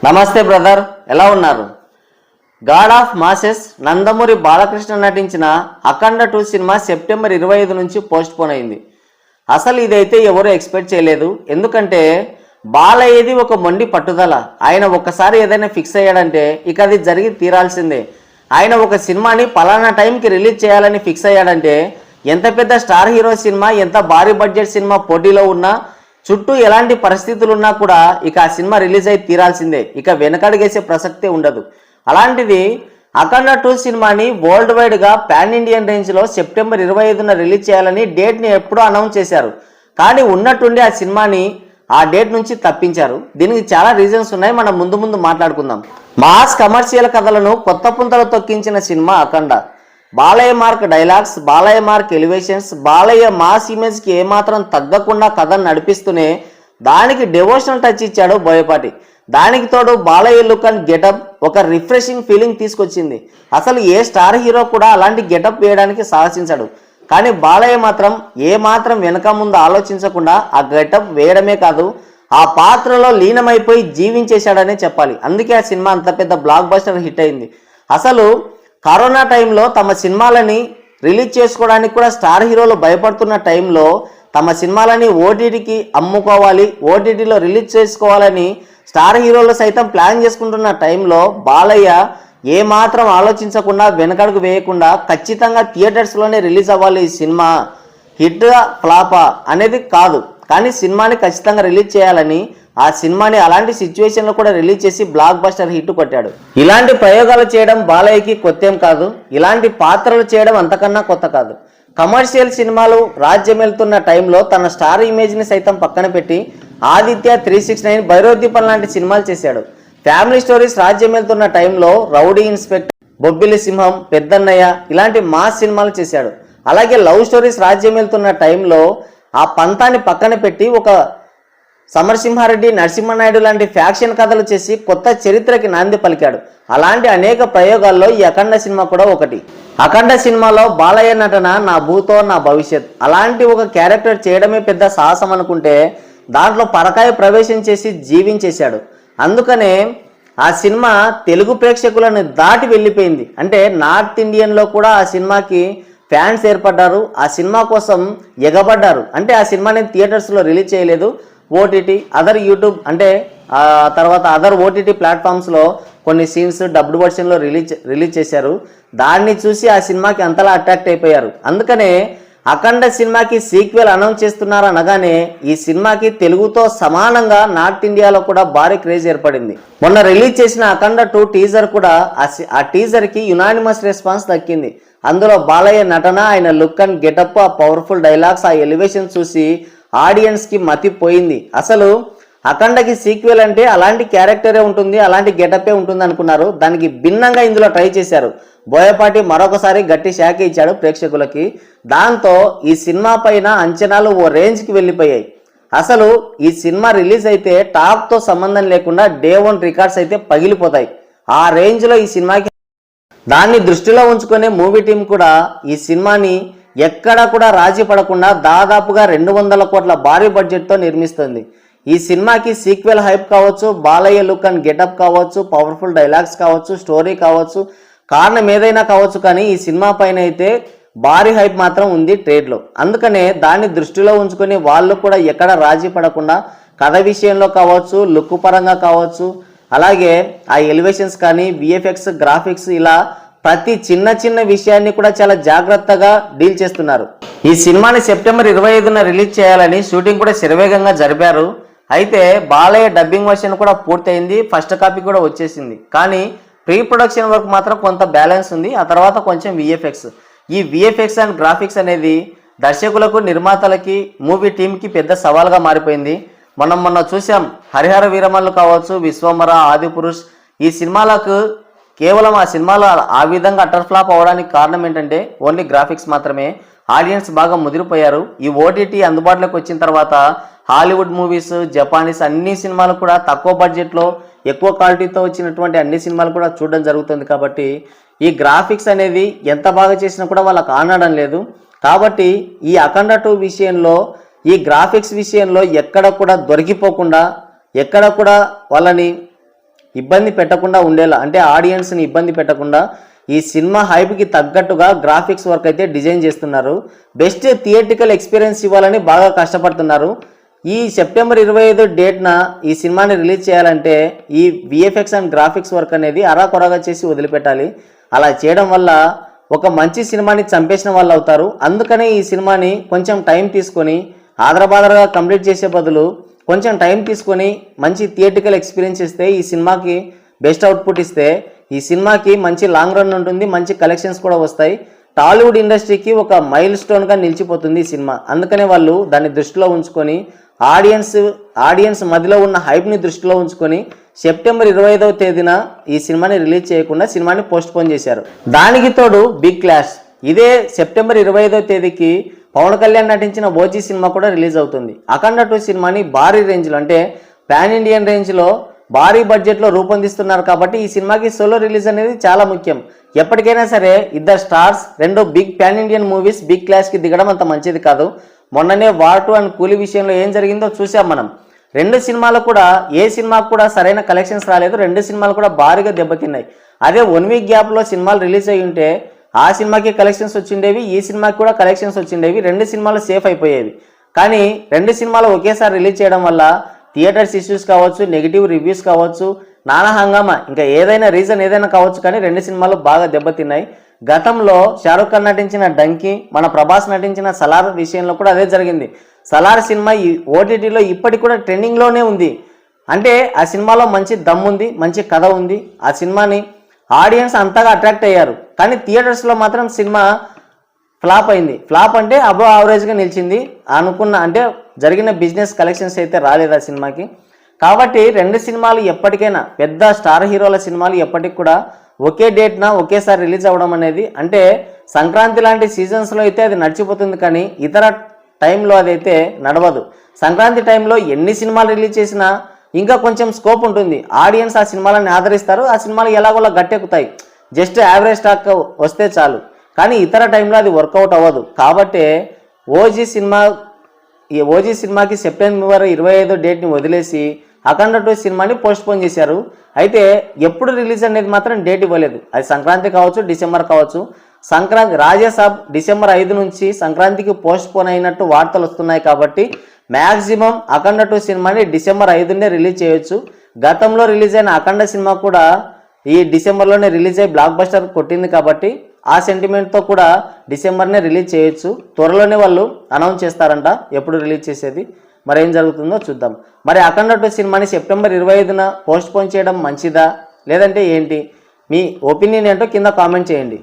నమస్తే బ్రదర్, ఎలా ఉన్నారు? God of masses Nandamuri Balakrishna నటించిన అఖండ 2 సినిమా సెప్టెంబర్ 25 నుంచి పోస్ట్ పోన్ అయింది. అసలు ఇదైతే ఎవరు ఎక్స్పెక్ట్ చేయలేదు. ఎందుకంటే బాలయ్యది ఒక మొండి పట్టుదల. ఆయన ఒక్కసారి ఏదైనా ఫిక్స్ అయ్యాడంటే ఇక అది జరిగి తీరాల్సిందే. ఆయన ఒక సినిమాని పలానా టైంకి రిలీజ్ చేయాలని ఫిక్స్ అయ్యాడంటే ఎంత పెద్ద స్టార్ హీరో సినిమా, ఎంత భారీ బడ్జెట్ సినిమా పోటీలో ఉన్నా, చుట్టూ ఎలాంటి పరిస్థితులు ఉన్నా కూడా ఇక ఆ సినిమా రిలీజ్ అయి తీరాల్సిందే. ఇక వెనకడుగేసే ప్రసక్తే ఉండదు. అలాంటిది అఖండ 2 సినిమాని వరల్డ్ వైడ్గా పాన్ ఇండియన్ రేంజ్లో సెప్టెంబర్ 25న రిలీజ్ చేయాలని డేట్ని ఎప్పుడో అనౌన్స్ చేశారు. కానీ ఉన్నట్టుండి ఆ సినిమాని ఆ డేట్ నుంచి తప్పించారు. దీనికి చాలా రీజన్స్ ఉన్నాయి, మనం ముందు మాట్లాడుకుందాం. మాస్ కమర్షియల్ కథలను కొత్త పుంతలు తొక్కించిన cinema Akhanda. Balayya mark dialogues, Balayya mark elevations, Balayya mass ఇమేజ్కి ఏమాత్రం తగ్గకుండా కథను నడిపిస్తూనే దానికి డెవోషనల్ టచ్ ఇచ్చాడు బోయపాటి. దానికి తోడు బాలయ్య లుక్ అండ్ గెటప్ ఒక రిఫ్రెషింగ్ ఫీలింగ్ తీసుకొచ్చింది. అసలు ఏ స్టార్ హీరో కూడా అలాంటి గెటప్ వేయడానికి సాహసించాడు. కానీ బాలయ్య మాత్రం ఏమాత్రం వెనక ముందు ఆలోచించకుండా ఆ గెటప్ వేయడమే కాదు, ఆ పాత్రలో లీనమైపోయి జీవించేశాడనే చెప్పాలి. అందుకే ఆ సినిమా అంత పెద్ద బ్లాక్ బస్టర్ హిట్ అయింది. అసలు కరోనా టైంలో తమ సినిమాలని రిలీజ్ చేసుకోవడానికి కూడా స్టార్ హీరోలు భయపడుతున్న టైంలో తమ సినిమాలని ఓటీటీకి అమ్ముకోవాలి, ఓటీటీలో రిలీజ్ చేసుకోవాలని స్టార్ హీరోలు సైతం ప్లాన్ చేసుకుంటున్న టైంలో బాలయ్య ఏమాత్రం ఆలోచించకుండా వెనకడుగు వేయకుండా ఖచ్చితంగా థియేటర్స్లోనే రిలీజ్ అవ్వాలి, ఈ సినిమా హిట్ ఫ్లాపా అనేది కాదు, కానీ సినిమాని ఖచ్చితంగా రిలీజ్ చేయాలని ఆ సినిమాని అలాంటి సిచ్యువేషన్లో కూడా రిలీజ్ చేసి బ్లాక్ బస్టర్ హిట్ కొట్టాడు. ఇలాంటి ప్రయోగాలు చేయడం బాలయ్యకి కొత్తేం కాదు, ఇలాంటి పాత్రలు చేయడం అంతకన్నా కొత్త కాదు. కమర్షియల్ సినిమాలు రాజ్యమెళ్తున్న టైంలో తన స్టార్ ఇమేజ్ని సైతం పక్కన పెట్టి ఆదిత్య, 369, భైరవదీపం లాంటి సినిమాలు చేశాడు. ఫ్యామిలీ స్టోరీస్ రాజ్యమెళ్తున్న టైంలో రౌడీ ఇన్స్పెక్టర్, బొబ్బిలి సింహం, పెద్దన్నయ్య ఇలాంటి మాస్ సినిమాలు చేశాడు. అలాగే లవ్ స్టోరీస్ రాజ్యమెళ్తున్న టైంలో ఆ పంతాన్ని పక్కన పెట్టి ఒక సమరసింహారెడ్డి, నరసింహనాయుడు లాంటి ఫ్యాక్షన్ కథలు చేసి కొత్త చరిత్రకి నాంది పలికాడు. అలాంటి అనేక ప్రయోగాల్లో ఈ అఖండ సినిమా కూడా ఒకటి. అఖండ సినిమాలో బాలయ్య నటన నా భూతో నా భవిష్యత్ అలాంటి ఒక క్యారెక్టర్ చేయడమే పెద్ద సాహసం అనుకుంటే దాంట్లో పరకాయ ప్రవేశం చేసి జీవించేశాడు. అందుకనే ఆ సినిమా తెలుగు ప్రేక్షకులను దాటి వెళ్ళిపోయింది. అంటే నార్త్ ఇండియన్లో కూడా ఆ సినిమాకి ఫ్యాన్స్ ఏర్పడ్డారు, ఆ సినిమా కోసం ఎగబడ్డారు. అంటే ఆ సినిమాని థియేటర్స్లో రిలీజ్ చేయలేదు, ఓటీటీ, అదర్ యూట్యూబ్ అంటే తర్వాత అదర్ ఓటీటీ ప్లాట్ఫామ్స్లో కొన్ని సీన్స్ డబ్డ్ వర్షన్లో రిలీజ్ చేశారు. దాన్ని చూసి ఆ సినిమాకి అంతలా అట్రాక్ట్ అయిపోయారు. అందుకనే అఖండ సినిమాకి సీక్వెల్ అనౌన్స్ చేస్తున్నారు అనగానే ఈ సినిమాకి తెలుగుతో సమానంగా నార్త్ ఇండియాలో కూడా భారీ క్రేజ్ ఏర్పడింది. మొన్న రిలీజ్ చేసిన అఖండ 2 టీజర్ కూడా ఆ టీజర్కి యునానిమస్ రెస్పాన్స్ దక్కింది. అందులో బాలయ్య నటన, ఆయన లుక్ అండ్ గెటప్, ఆ పవర్ఫుల్ డైలాగ్స్, ఆ ఎలివేషన్ చూసి ఆడియన్స్కి మతిపోయింది. అసలు అఖండకి సీక్వెల్ అంటే అలాంటి క్యారెక్టరే ఉంటుంది, అలాంటి గెటప్పే ఉంటుంది అనుకున్నారు. దానికి భిన్నంగా ఇందులో ట్రై చేశారు. బోయపాటి మరొకసారి గట్టి షాక్ ఇచ్చాడు ప్రేక్షకులకి. దాంతో ఈ సినిమా పైన అంచనాలు ఓ రేంజ్కి వెళ్ళిపోయాయి. అసలు ఈ సినిమా రిలీజ్ అయితే టాప్తో సంబంధం లేకుండా డే 1 రికార్డ్స్ అయితే పగిలిపోతాయి. ఆ రేంజ్లో ఈ సినిమాకి, దాన్ని దృష్టిలో ఉంచుకునే మూవీ టీం కూడా ఈ సినిమాని ఎక్కడా కూడా రాజీ పడకుండా దాదాపుగా 200 కోట్ల భారీ బడ్జెట్తో నిర్మిస్తుంది. ఈ సినిమాకి సీక్వెల్ హైప్ కావచ్చు, బాలయ్య లుక్ అండ్ గెటప్ కావచ్చు, పవర్ఫుల్ డైలాగ్స్ కావచ్చు, స్టోరీ కావచ్చు, కారణం ఏదైనా కావచ్చు, కానీ ఈ సినిమా పైన అయితే భారీ హైప్ మాత్రం ఉంది ట్రేడ్లో. అందుకనే దాన్ని దృష్టిలో ఉంచుకొని వాళ్ళు కూడా ఎక్కడ రాజీ పడకుండా కథ విషయంలో కావచ్చు, లుక్ పరంగా కావచ్చు, అలాగే ఆ ఎలివేషన్స్ కానీ, విఎఫ్ఎక్స్, గ్రాఫిక్స్ ఇలా ప్రతి చిన్న విషయాన్ని కూడా చాలా జాగ్రత్తగా డీల్ చేస్తున్నారు. ఈ సినిమాని సెప్టెంబర్ 25న రిలీజ్ చేయాలని షూటింగ్ కూడా శరవేగంగా జరిపారు. అయితే బాలయ్య డబ్బింగ్ వర్షన్ కూడా పూర్తయింది, ఫస్ట్ కాపీ కూడా వచ్చేసింది. కానీ ప్రీ ప్రొడక్షన్ వర్క్ మాత్రం కొంత బ్యాలెన్స్ ఉంది. ఆ తర్వాత కొంచెం విఎఫ్ఎక్స్, ఈ విఎఫ్ఎక్స్ అండ్ గ్రాఫిక్స్ అనేది దర్శకులకు, నిర్మాతలకి, మూవీ టీంకి పెద్ద సవాల్గా మారిపోయింది. మొన్న చూసాం హరిహర వీరమల్లు కావచ్చు, విశ్వమర, ఆదిపురుష్, ఈ సినిమాలకు కేవలం ఆ సినిమాలో ఆ విధంగా అటర్ ఫ్లాప్ అవ్వడానికి కారణం ఏంటంటే ఓన్లీ గ్రాఫిక్స్ మాత్రమే. ఆడియన్స్ బాగా ముదిరిపోయారు. ఈ ఓటీటీ అందుబాటులోకి వచ్చిన తర్వాత హాలీవుడ్ మూవీస్, జపానీస్ అన్ని సినిమాలు కూడా తక్కువ బడ్జెట్లో ఎక్కువ క్వాలిటీతో వచ్చినటువంటి అన్ని సినిమాలు కూడా చూడడం జరుగుతుంది. కాబట్టి ఈ గ్రాఫిక్స్ అనేది ఎంత బాగా చేసినా కూడా వాళ్ళకి ఆనడం లేదు. కాబట్టి ఈ అఖండ 2 విషయంలో, ఈ గ్రాఫిక్స్ విషయంలో ఎక్కడ కూడా దొరికిపోకుండా, ఎక్కడ కూడా వాళ్ళని ఇబ్బంది పెట్టకుండా ఉండేలా, అంటే ఆడియన్స్ని ఇబ్బంది పెట్టకుండా ఈ సినిమా హైప్కి తగ్గట్టుగా గ్రాఫిక్స్ వర్క్ అయితే డిజైన్ చేస్తున్నారు. బెస్ట్ థియేట్రికల్ ఎక్స్పీరియన్స్ ఇవ్వాలని బాగా కష్టపడుతున్నారు. ఈ సెప్టెంబర్ 25 డేట్న ఈ సినిమాని రిలీజ్ చేయాలంటే ఈ విఎఫ్ఎక్స్ అండ్ గ్రాఫిక్స్ వర్క్ అనేది అరాకొరగా చేసి వదిలిపెట్టాలి. అలా చేయడం వల్ల ఒక మంచి సినిమాని చంపేసిన వాళ్ళు అవుతారు. అందుకనే ఈ సినిమాని కొంచెం టైం తీసుకొని ఆదరబాదరగా కంప్లీట్ చేసే బదులు కొంచెం టైం తీసుకొని మంచి థియేట్రికల్ ఎక్స్పీరియన్స్ ఇస్తే, ఈ సినిమాకి బెస్ట్ అవుట్పుట్ ఇస్తే ఈ సినిమాకి మంచి లాంగ్ రన్ ఉంటుంది, మంచి కలెక్షన్స్ కూడా వస్తాయి. టాలీవుడ్ ఇండస్ట్రీకి ఒక మైల్ స్టోన్గా నిలిచిపోతుంది ఈ సినిమా. అందుకనే వాళ్ళు దాన్ని దృష్టిలో ఉంచుకొని ఆడియన్స్ మధ్యలో ఉన్న హైప్ని దృష్టిలో ఉంచుకొని సెప్టెంబర్ 25వ తేదీన ఈ సినిమాని రిలీజ్ చేయకుండా సినిమాని పోస్ట్పోన్ చేశారు. దానికి తోడు బిగ్ క్లాష్. ఇదే సెప్టెంబర్ 25వ తేదీకి పవన్ కళ్యాణ్ నటించిన ఓజీ సినిమా కూడా రిలీజ్ అవుతుంది. అఖండ 2 సినిమాని భారీ రేంజ్లో, అంటే పాన్ ఇండియన్ రేంజ్లో భారీ బడ్జెట్లో రూపొందిస్తున్నారు. కాబట్టి ఈ సినిమాకి సోలో రిలీజ్ అనేది చాలా ముఖ్యం. ఎప్పటికైనా సరే ఇద్దరు స్టార్స్ రెండు big pan Indian movies big క్లాష్కి దిగడం అంత మంచిది కాదు. మొన్ననే వార్ 2 అండ్ కూలీ విషయంలో ఏం జరిగిందో చూసాం మనం. రెండు సినిమాలు కూడా ఏ సినిమాకు కూడా సరైన కలెక్షన్స్ రాలేదు. రెండు సినిమాలు కూడా భారీగా దెబ్బతిన్నాయి. అదే 1 వీక్ గ్యాప్లో సినిమాలు రిలీజ్ అయ్యి ఉంటే ఆ సినిమాకి కలెక్షన్స్ వచ్చిండేవి, ఈ సినిమాకి కూడా కలెక్షన్స్ వచ్చిండేవి, రెండు సినిమాలు సేఫ్ అయిపోయేవి. కానీ రెండు సినిమాలు ఒకేసారి రిలీజ్ చేయడం వల్ల థియేటర్స్ ఇష్యూస్ కావచ్చు, నెగిటివ్ రివ్యూస్ కావచ్చు, నానా హంగామా, ఇంకా ఏదైనా రీజన్ ఏదైనా కావచ్చు, కానీ రెండు సినిమాలు బాగా దెబ్బతిన్నాయి. గతంలో షారుఖ్ ఖాన్ నటించిన డంకీ, మన ప్రభాస్ నటించిన సలార్ విషయంలో కూడా అదే జరిగింది. సలార్ సినిమా ఈ ఓటీటీలో ఇప్పటికి కూడా ట్రెండింగ్లోనే ఉంది. అంటే ఆ సినిమాలో మంచి దమ్ ఉంది, మంచి కథ ఉంది. ఆ సినిమాని ఆడియన్స్ అంతగా అట్రాక్ట్ అయ్యారు. కానీ థియేటర్స్లో మాత్రం సినిమా ఫ్లాప్ అయింది. ఫ్లాప్ అంటే అబో యావరేజ్గా నిలిచింది. అనుకున్న అంటే జరిగిన బిజినెస్ కలెక్షన్స్ అయితే రాలేదు ఆ సినిమాకి. కాబట్టి రెండు సినిమాలు ఎప్పటికైనా పెద్ద స్టార్ హీరోల సినిమాలు ఎప్పటికి కూడా ఒకే డేట్న ఒకేసారి రిలీజ్ అవ్వడం అనేది, అంటే సంక్రాంతి లాంటి సీజన్స్లో అయితే అది నడిచిపోతుంది, కానీ ఇతర టైంలో అదైతే నడవదు. సంక్రాంతి టైంలో ఎన్ని సినిమాలు రిలీజ్ చేసినా ఇంకా కొంచెం స్కోప్ ఉంటుంది. ఆడియన్స్ ఆ సినిమాలను ఆదరిస్తారు, ఆ సినిమాలు ఎలాగోలా గట్టెక్కుతాయి. జస్ట్ యావరేజ్ స్టాక్ వస్తే చాలు. కానీ ఇతర టైంలో అది వర్కౌట్ అవ్వదు. కాబట్టి ఓజీ సినిమాకి సెప్టెంబర్ 25 డేట్ని వదిలేసి అఖండ 2 సినిమాని పోస్ట్పోన్ చేశారు. అయితే ఎప్పుడు రిలీజ్ అనేది మాత్రం డేట్ ఇవ్వలేదు. అది సంక్రాంతి కావచ్చు, డిసెంబర్ కావచ్చు. సంక్రాంతి రాజాసాబ్ డిసెంబర్ 5 నుంచి సంక్రాంతికి పోస్ట్పోన్ అయినట్టు వార్తలు వస్తున్నాయి. కాబట్టి మ్యాక్సిమం అఖండ 2 సినిమాని డిసెంబర్ 5నే రిలీజ్ చేయొచ్చు. గతంలో రిలీజ్ అయిన అఖండ సినిమా కూడా ఈ డిసెంబర్లోనే రిలీజ్ అయ్యి బ్లాక్ బస్టర్ కొట్టింది. కాబట్టి ఆ సెంటిమెంట్తో కూడా డిసెంబర్నే రిలీజ్ చేయొచ్చు. త్వరలోనే వాళ్ళు అనౌన్స్ చేస్తారంట ఎప్పుడు రిలీజ్ చేసేది. మరి ఏం జరుగుతుందో చూద్దాం. మరి అఖండ 2 సినిమాని సెప్టెంబర్ 25న పోస్ట్పోన్ చేయడం మంచిదా లేదంటే ఏంటి? మీ ఒపీనియన్ ఏంటో కింద కామెంట్ చేయండి.